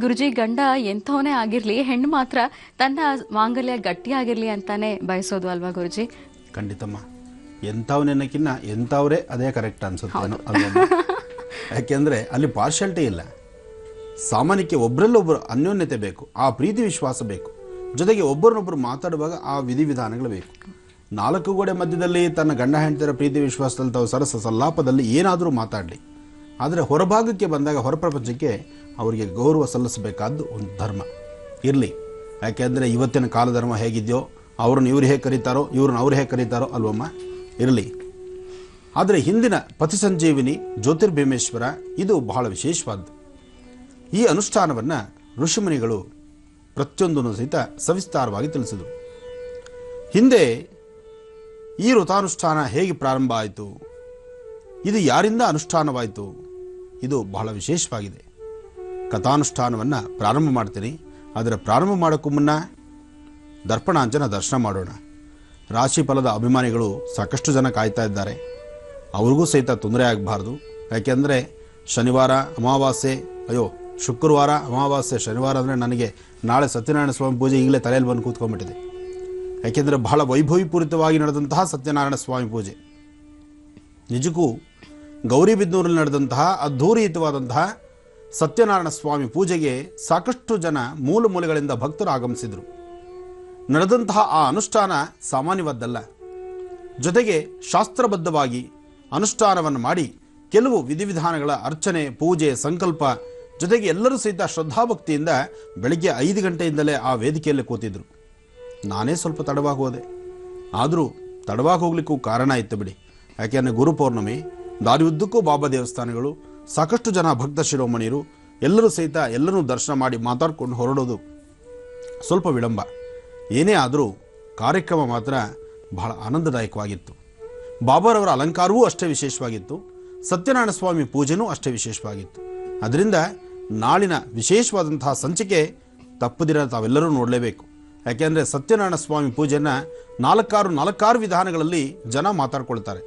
ಗುರುಜಿ, ಗಂಡ ಎಂಥವನೇ ಆಗಿರ್ಲಿ, ಹೆಣ್ಣು ಮಾತ್ರ ತನ್ನ ಮಾಂಗಲ್ಯ ಗಟ್ಟಿಯಾಗಿರ್ಲಿ ಅಂತಾನೆ ಬಯಸೋದು ಅಲ್ವಾ ಗುರುಜಿ? ಖಂಡಿತಮ್ಮ. ಎಂಥವನೆನ್ನಕ್ಕಿನ್ನ ಎಂಥವ್ರೇ ಅದೇ ಕರೆಕ್ಟ್ ಅನ್ಸುತ್ತೆ ಅಲ್ವಾ? ಯಾಕೆಂದರೆ ಅಲ್ಲಿ ಪಾರ್ಶಾಲಿಟಿ ಇಲ್ಲ. ಸಾಮಾನ್ಯಕ್ಕೆ ಒಬ್ಬರಲ್ಲೊಬ್ಬರು ಅನ್ಯೋನ್ಯತೆ ಬೇಕು, ಆ ಪ್ರೀತಿ ವಿಶ್ವಾಸ ಬೇಕು, ಜೊತೆಗೆ ಒಬ್ಬರನ್ನೊಬ್ಬರು ಮಾತಾಡುವಾಗ ಆ ವಿಧಿವಿಧಾನಗಳು ಬೇಕು. ನಾಲ್ಕು ಗೋಡೆ ಮಧ್ಯದಲ್ಲಿ ತನ್ನ ಗಂಡ ಹೆಂಡತಿಯರ ಪ್ರೀತಿ ವಿಶ್ವಾಸದಲ್ಲಿ ತಾವು ಸರಸ ಸಲ್ಲಾಪದಲ್ಲಿ ಏನಾದರೂ ಮಾತಾಡಲಿ, ಆದರೆ ಹೊರಭಾಗಕ್ಕೆ ಬಂದಾಗ ಹೊರಪ್ರಪಂಚಕ್ಕೆ ಅವರಿಗೆ ಗೌರವ ಸಲ್ಲಿಸಬೇಕಾದ್ದು ಒಂದು ಧರ್ಮ ಇರಲಿ. ಯಾಕೆಂದರೆ ಇವತ್ತಿನ ಕಾಲ ಧರ್ಮ ಹೇಗಿದೆಯೋ ಅವ್ರನ್ನ ಇವ್ರು ಹೇಗೆ ಕರೀತಾರೋ ಇವ್ರನ್ನ ಅವ್ರು ಹೇಗೆ ಕರೀತಾರೋ ಅಲ್ವಮ್ಮ, ಇರಲಿ. ಆದರೆ ಹಿಂದಿನ ಪತಿ ಸಂಜೀವಿನಿ ಜ್ಯೋತಿರ್ಭೀಮೇಶ್ವರ ಇದು ಬಹಳ ವಿಶೇಷವಾದ್ದು. ಈ ಅನುಷ್ಠಾನವನ್ನು ಋಷಿಮುನಿಗಳು ಪ್ರತಿಯೊಂದನ್ನು ಸಹಿತ ಸವಿಸ್ತಾರವಾಗಿ ತಿಳಿಸಿದರು. ಹಿಂದೆ ಈ ವ್ರತಾನುಷ್ಠಾನ ಹೇಗೆ ಪ್ರಾರಂಭ ಆಯಿತು, ಇದು ಯಾರಿಂದ ಅನುಷ್ಠಾನವಾಯಿತು, ಇದು ಬಹಳ ವಿಶೇಷವಾಗಿದೆ. ಕಥಾನುಷ್ಠಾನವನ್ನು ಪ್ರಾರಂಭ ಮಾಡ್ತೀನಿ. ಆದರೆ ಪ್ರಾರಂಭ ಮಾಡೋಕ್ಕೂ ಮುನ್ನ ದರ್ಪಣಾಂಜನ ದರ್ಶನ ಮಾಡೋಣ. ರಾಶಿ ಫಲದ ಅಭಿಮಾನಿಗಳು ಸಾಕಷ್ಟು ಜನ ಕಾಯ್ತಾ ಇದ್ದಾರೆ. ಅವ್ರಿಗೂ ಸಹಿತ ತೊಂದರೆ ಆಗಬಾರ್ದು. ಯಾಕೆಂದರೆ ಶನಿವಾರ ಅಮಾವಾಸ್ಯೆ, ಶುಕ್ರವಾರ ಅಮಾವಾಸ್ಯೆ, ಶನಿವಾರ ಅಂದರೆ ನನಗೆ ನಾಳೆ ಸತ್ಯನಾರಾಯಣ ಸ್ವಾಮಿ ಪೂಜೆ ಈಗಲೇ ತಲೆಯಲ್ಲಿ ಬಂದು ಕೂತ್ಕೊಂಡ್ಬಿಟ್ಟಿದೆ. ಯಾಕೆಂದರೆ ಬಹಳ ವೈಭವೀಪೂರಿತವಾಗಿ ನಡೆದಂತಹ ಸತ್ಯನಾರಾಯಣ ಸ್ವಾಮಿ ಪೂಜೆ, ನಿಜಕ್ಕೂ ಗೌರಿಬಿದನೂರಲ್ಲಿ ನಡೆದಂತಹ ಅದ್ಧೂರಿಯುತವಾದಂತಹ ಸತ್ಯನಾರಾಯಣ ಸ್ವಾಮಿ ಪೂಜೆಗೆ ಸಾಕಷ್ಟು ಜನ ಮೂಲ ಮೂಲೆಗಳಿಂದ ಭಕ್ತರು ಆಗಮಿಸಿದರು. ನಡೆದಂತಹ ಆ ಅನುಷ್ಠಾನ ಸಾಮಾನ್ಯವಾದ್ದಲ್ಲ. ಜೊತೆಗೆ ಶಾಸ್ತ್ರಬದ್ಧವಾಗಿ ಅನುಷ್ಠಾನವನ್ನು ಮಾಡಿ ಕೆಲವು ವಿಧಿವಿಧಾನಗಳ ಅರ್ಚನೆ, ಪೂಜೆ, ಸಂಕಲ್ಪ, ಜೊತೆಗೆ ಎಲ್ಲರೂ ಸಹಿತ ಶ್ರದ್ಧಾಭಕ್ತಿಯಿಂದ ಬೆಳಗ್ಗೆ 5 ಗಂಟೆಯಿಂದಲೇ ಆ ವೇದಿಕೆಯಲ್ಲಿ ಕೂತಿದ್ರು. ನಾನೇ ಸ್ವಲ್ಪ ತಡವಾಗಿ ಹೋದೆ. ಆದರೂ ತಡವಾಗಿ ಹೋಗ್ಲಿಕ್ಕೂ ಕಾರಣ ಇತ್ತು ಬಿಡಿ. ಯಾಕೆಂದರೆ ಗುರುಪೌರ್ಣಮಿ, ದಾರಿ ಉದ್ದಕ್ಕೂ ಬಾಬಾ ದೇವಸ್ಥಾನಗಳು, ಸಾಕಷ್ಟು ಜನ ಭಕ್ತ ಶಿರೋಮಣಿಯರು ಎಲ್ಲರೂ ಸಹಿತ ಎಲ್ಲರೂ ದರ್ಶನ ಮಾಡಿ ಮಾತಾಡ್ಕೊಂಡು ಹೊರಡೋದು ಸ್ವಲ್ಪ ವಿಳಂಬ. ಏನೇ ಆದರೂ ಕಾರ್ಯಕ್ರಮ ಮಾತ್ರ ಬಹಳ ಆನಂದದಾಯಕವಾಗಿತ್ತು. ಬಾಬಾರವರ ಅಲಂಕಾರವೂ ಅಷ್ಟೇ ವಿಶೇಷವಾಗಿತ್ತು, ಸತ್ಯನಾರಾಯಣ ಸ್ವಾಮಿ ಪೂಜೆನೂ ಅಷ್ಟೇ ವಿಶೇಷವಾಗಿತ್ತು. ಅದರಿಂದ ನಾಳಿನ ವಿಶೇಷವಾದಂತಹ ಸಂಚಿಕೆ ತಪ್ಪದಿರ ತಾವೆಲ್ಲರೂ ನೋಡಲೇಬೇಕು. ಯಾಕೆಂದರೆ ಸತ್ಯನಾರಾಯಣ ಸ್ವಾಮಿ ಪೂಜೆಯನ್ನು ನಾಲ್ಕಾರು ವಿಧಾನಗಳಲ್ಲಿ ಜನ ಮಾತಾಡ್ಕೊಳ್ತಾರೆ.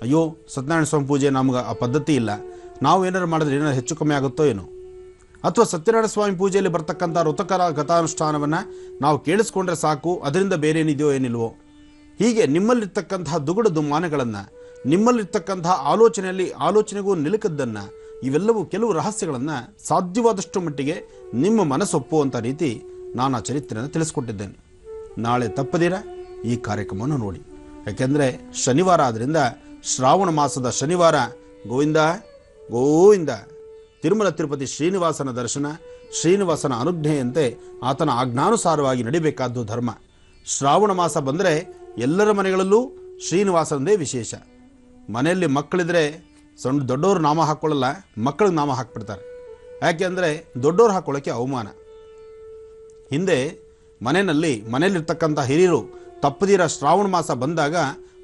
ಅಯ್ಯೋ, ಸತ್ಯನಾರಾಯಣ ಸ್ವಾಮಿ ಪೂಜೆ ನಮ್ಗೆ ಆ ಪದ್ಧತಿ ಇಲ್ಲ, ನಾವು ಏನಾರು ಮಾಡಿದ್ರೆ ಏನಾರು ಹೆಚ್ಚು ಕಮ್ಮಿ ಆಗುತ್ತೋ ಏನೋ, ಅಥವಾ ಸತ್ಯನಾರಾಯಣ ಸ್ವಾಮಿ ಪೂಜೆಯಲ್ಲಿ ಬರ್ತಕ್ಕಂಥ ಋತಕರ ಕಥಾನುಷ್ಠಾನವನ್ನು ನಾವು ಕೇಳಿಸ್ಕೊಂಡ್ರೆ ಸಾಕು, ಅದರಿಂದ ಬೇರೆ ಏನಿದೆಯೋ ಏನಿಲ್ವೋ, ಹೀಗೆ ನಿಮ್ಮಲ್ಲಿರ್ತಕ್ಕಂತಹ ದುಗುಡ ದುಮ್ಮಾನಗಳನ್ನು, ನಿಮ್ಮಲ್ಲಿರ್ತಕ್ಕಂತಹ ಆಲೋಚನೆಗೂ ನಿಲುಕದ್ದನ್ನು, ಇವೆಲ್ಲವೂ ಕೆಲವು ರಹಸ್ಯಗಳನ್ನು ಸಾಧ್ಯವಾದಷ್ಟು ಮಟ್ಟಿಗೆ ನಿಮ್ಮ ಮನಸ್ಸೊಪ್ಪುವಂಥ ರೀತಿ ನಾನು ಆ ಚರಿತ್ರೆಯನ್ನು ತಿಳಿಸ್ಕೊಟ್ಟಿದ್ದೇನೆ. ನಾಳೆ ತಪ್ಪದಿರ ಈ ಕಾರ್ಯಕ್ರಮವನ್ನು ನೋಡಿ. ಯಾಕೆಂದರೆ ಶನಿವಾರ ಆದ್ದರಿಂದ ಶ್ರಾವಣ ಮಾಸದ ಶನಿವಾರ ಗೋವಿಂದ ಗೋವಿಂದ, ತಿರುಮಲ ತಿರುಪತಿ ಶ್ರೀನಿವಾಸನ ದರ್ಶನ, ಶ್ರೀನಿವಾಸನ ಅನುಜ್ಞೆಯಂತೆ ಆತನ ಆಜ್ಞಾನುಸಾರವಾಗಿ ನಡಿಬೇಕಾದ್ದು ಧರ್ಮ. ಶ್ರಾವಣ ಮಾಸ ಬಂದರೆ ಎಲ್ಲರ ಮನೆಗಳಲ್ಲೂ ಶ್ರೀನಿವಾಸನದೇ ವಿಶೇಷ. ಮನೆಯಲ್ಲಿ ಮಕ್ಕಳಿದ್ರೆ ದೊಡ್ಡವರು ನಾಮ ಹಾಕ್ಕೊಳ್ಳಲ್ಲ, ಮಕ್ಕಳಿಗೆ ನಾಮ ಹಾಕ್ಬಿಡ್ತಾರೆ. ಯಾಕೆ ಅಂದರೆ ದೊಡ್ಡವರು ಹಾಕ್ಕೊಳ್ಳೋಕ್ಕೆ ಅವಮಾನ. ಹಿಂದೆ ಮನೆಯಲ್ಲಿರ್ತಕ್ಕಂಥ ಹಿರಿಯರು ತಪ್ಪದಿರ ಶ್ರಾವಣ ಮಾಸ ಬಂದಾಗ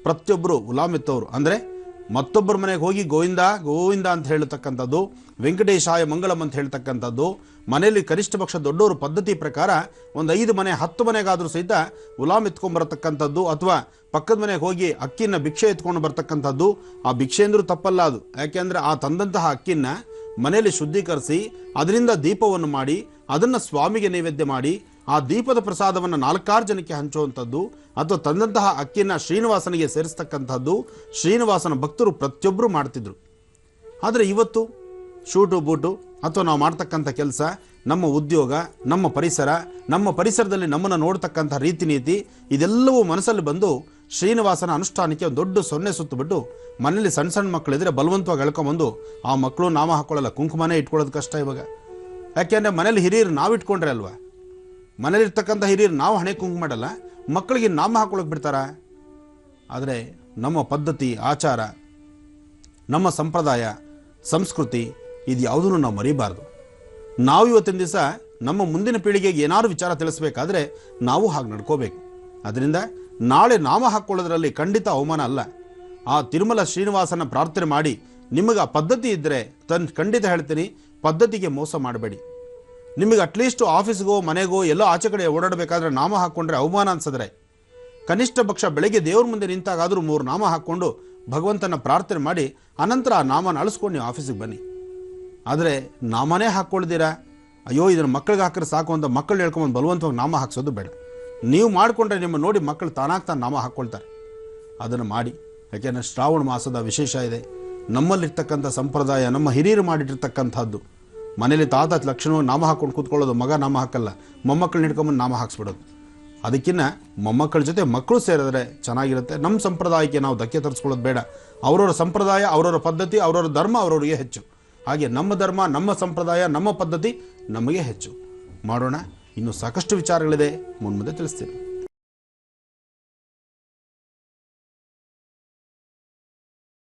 ಪ್ರತಿಯೊಬ್ಬರು ಉಲಾಮೆತ್ತವರು ಅಂದರೆ ಮತ್ತೊಬ್ಬರ ಮನೆಗೆ ಹೋಗಿ ಗೋವಿಂದ ಗೋವಿಂದ ಅಂತ ಹೇಳ್ತಕ್ಕಂಥದ್ದು, ವೆಂಕಟೇಶಾಯ ಮಂಗಳಂ ಅಂತ ಹೇಳ್ತಕ್ಕಂಥದ್ದು, ಮನೆಯಲ್ಲಿ ಕನಿಷ್ಠ ಪಕ್ಷ ದೊಡ್ಡವರು ಪದ್ಧತಿ ಪ್ರಕಾರ ಒಂದು 5 ಮನೆ 10 ಮನೆಗಾದರೂ ಸಹಿತ ಉಲಾಮ್ ಎತ್ಕೊಂಡ್ಬರತಕ್ಕಂಥದ್ದು, ಅಥವಾ ಪಕ್ಕದ ಮನೆಗೆ ಹೋಗಿ ಅಕ್ಕಿನ ಭಿಕ್ಷೆ ಎತ್ಕೊಂಡು ಬರ್ತಕ್ಕಂಥದ್ದು. ಆ ಭಿಕ್ಷೆ ಅಂದರೂ ತಪ್ಪಲ್ಲ ಅದು. ಯಾಕೆಂದರೆ ಆ ತಂದಂತಹ ಅಕ್ಕಿನ ಮನೆಯಲ್ಲಿ ಶುದ್ಧೀಕರಿಸಿ ಅದರಿಂದ ದೀಪವನ್ನು ಮಾಡಿ ಅದನ್ನು ಸ್ವಾಮಿಗೆ ನೈವೇದ್ಯ ಮಾಡಿ ಆ ದೀಪದ ಪ್ರಸಾದವನ್ನು 4 ಜನಕ್ಕೆ ಹಂಚುವಂಥದ್ದು, ಅಥವಾ ತಂದಂತಹ ಅಕ್ಕಿನ ಶ್ರೀನಿವಾಸನಿಗೆ ಸೇರಿಸ್ತಕ್ಕಂಥದ್ದು ಶ್ರೀನಿವಾಸನ ಭಕ್ತರು ಪ್ರತಿಯೊಬ್ಬರು ಮಾಡ್ತಿದ್ರು. ಆದರೆ ಇವತ್ತು ಶೂಟು ಬೂಟು ಅಥವಾ ನಾವು ಮಾಡ್ತಕ್ಕಂಥ ಕೆಲಸ, ನಮ್ಮ ಉದ್ಯೋಗ, ನಮ್ಮ ಪರಿಸರದಲ್ಲಿ ನಮ್ಮನ್ನು ನೋಡ್ತಕ್ಕಂಥ ರೀತಿ ನೀತಿ, ಇದೆಲ್ಲವೂ ಮನಸ್ಸಲ್ಲಿ ಬಂದು ಶ್ರೀನಿವಾಸನ ಅನುಷ್ಠಾನಕ್ಕೆ ಒಂದು ದೊಡ್ಡ ಸೊನ್ನೆ ಸುತ್ತಬಿಟ್ಟು ಮನೇಲಿ ಸಣ್ಣ ಮಕ್ಕಳಿದ್ರೆ ಬಲವಂತವಾಗಿ ಎಳ್ಕೊಂಬಂದು ಆ ಮಕ್ಕಳು ನಾಮ ಹಾಕ್ಕೊಳ್ಳಲ್ಲ, ಕುಂಕುಮನೇ ಇಟ್ಕೊಳ್ಳೋದು ಕಷ್ಟ ಇವಾಗ. ಯಾಕೆಂದರೆ ಮನೇಲಿ ಹಿರಿಯರು ನಾವು ಇಟ್ಕೊಂಡ್ರೆ ಅಲ್ವಾ, ಮನೇಲಿರ್ತಕ್ಕಂಥ ಹಿರಿಯರು ನಾವು ಹಣೆ ಕುಂಕುಮ ಮಾಡಲ್ಲ, ಮಕ್ಕಳಿಗೆ ನಾಮ ಹಾಕೊಳ್ಳೋಕೆ ಬಿಡ್ತಾರ. ಆದರೆ ನಮ್ಮ ಪದ್ಧತಿ, ಆಚಾರ, ನಮ್ಮ ಸಂಪ್ರದಾಯ, ಸಂಸ್ಕೃತಿ ಇದು ಯಾವುದನ್ನು ನಾವು ಮರಿಬಾರ್ದು. ನಾವು ಇವತ್ತಿನ ದಿವಸ ನಮ್ಮ ಮುಂದಿನ ಪೀಳಿಗೆಗೆ ಏನಾದ್ರು ವಿಚಾರ ತಿಳಿಸ್ಬೇಕಾದ್ರೆ ನಾವು ಹಾಗೆ ನಡ್ಕೋಬೇಕು. ಅದರಿಂದ ನಾಳೆ ನಾಮ ಹಾಕ್ಕೊಳ್ಳೋದ್ರಲ್ಲಿ ಖಂಡಿತ ಅವಮಾನ ಅಲ್ಲ. ಆ ತಿರುಮಲ ಶ್ರೀನಿವಾಸನ ಪ್ರಾರ್ಥನೆ ಮಾಡಿ ನಿಮಗೆ ಆ ಪದ್ಧತಿ ಇದ್ದರೆ ಖಂಡಿತ ಹೇಳ್ತೀನಿ, ಪದ್ಧತಿಗೆ ಮೋಸ ಮಾಡಬೇಡಿ. ನಿಮಗೆ ಅಟ್ಲೀಸ್ಟ್ ಆಫೀಸ್ಗೋ ಮನೆಗೋ ಎಲ್ಲೋ ಆಚೆ ಕಡೆ ಓಡಾಡಬೇಕಾದ್ರೆ ನಾಮ ಹಾಕ್ಕೊಂಡ್ರೆ ಅವಮಾನ ಅನ್ಸಿದ್ರೆ ಕನಿಷ್ಠ ಪಕ್ಷ ಬೆಳಗ್ಗೆ ದೇವ್ರ ಮುಂದೆ ನಿಂತಾಗಾದರೂ 3 ನಾಮ ಹಾಕ್ಕೊಂಡು ಭಗವಂತನ ಪ್ರಾರ್ಥನೆ ಮಾಡಿ ಅನಂತರ ಆ ನಾಮನ ಅಳಿಸ್ಕೊಂಡು ನೀವು ಆಫೀಸಿಗೆ ಬನ್ನಿ. ಆದರೆ ನಾಮನೇ ಹಾಕ್ಕೊಳ್ದಿರಾ ಅಯ್ಯೋ ಇದನ್ನು ಮಕ್ಕಳಿಗೆ ಹಾಕಿದ್ರೆ ಸಾಕು ಅಂತ ಮಕ್ಕಳು ಹೇಳ್ಕೊಂಬಂದು ಬಲವಂತವಾಗಿ ನಾಮ ಹಾಕ್ಸೋದು ಬೇಡ. ನೀವು ಮಾಡಿಕೊಂಡ್ರೆ ನಿಮ್ಮ ನೋಡಿ ಮಕ್ಕಳು ತಾನಾಗ್ತಾನೆ ನಾಮ ಹಾಕ್ಕೊಳ್ತಾರೆ. ಅದನ್ನು ಮಾಡಿ. ಯಾಕೆಂದರೆ ಶ್ರಾವಣ ಮಾಸದ ವಿಶೇಷ ಇದೆ. ನಮ್ಮಲ್ಲಿರ್ತಕ್ಕಂಥ ಸಂಪ್ರದಾಯ ನಮ್ಮ ಹಿರಿಯರು ಮಾಡಿಟ್ಟಿರ್ತಕ್ಕಂಥದ್ದು. ಮನೇಲಿ ತಾತ ಲಕ್ಷಣವಾಗಿ ನಾಮ ಹಾಕ್ಕೊಂಡು ಕೂತ್ಕೊಳ್ಳೋದು, ಮಗ ನಾಮ ಹಾಕಲ್ಲ, ಮೊಮ್ಮಕ್ಕಳನ್ನ ಹಿಡ್ಕೊಂಬಂದು ನಾಮ ಹಾಕ್ಸ್ಬಿಡೋದು. ಅದಕ್ಕಿಂತ ಮೊಮ್ಮಕ್ಕಳ ಜೊತೆ ಮಕ್ಕಳು ಸೇರಿದ್ರೆ ಚೆನ್ನಾಗಿರುತ್ತೆ. ನಮ್ಮ ಸಂಪ್ರದಾಯಕ್ಕೆ ನಾವು ಧಕ್ಕೆ ತರಿಸ್ಕೊಳ್ಳೋದು ಬೇಡ. ಅವರವರ ಸಂಪ್ರದಾಯ, ಅವರವರ ಪದ್ಧತಿ, ಅವರವರ ಧರ್ಮ ಅವರವರಿಗೆ ಹೆಚ್ಚು. ಹಾಗೆ ನಮ್ಮ ಧರ್ಮ, ನಮ್ಮ ಸಂಪ್ರದಾಯ, ನಮ್ಮ ಪದ್ಧತಿ ನಮಗೆ ಹೆಚ್ಚು. ಮಾಡೋಣ. ಇನ್ನೂ ಸಾಕಷ್ಟು ವಿಚಾರಗಳಿದೆ, ಮುನ್ಮುಂದೆ ತಿಳಿಸ್ತೀನಿ.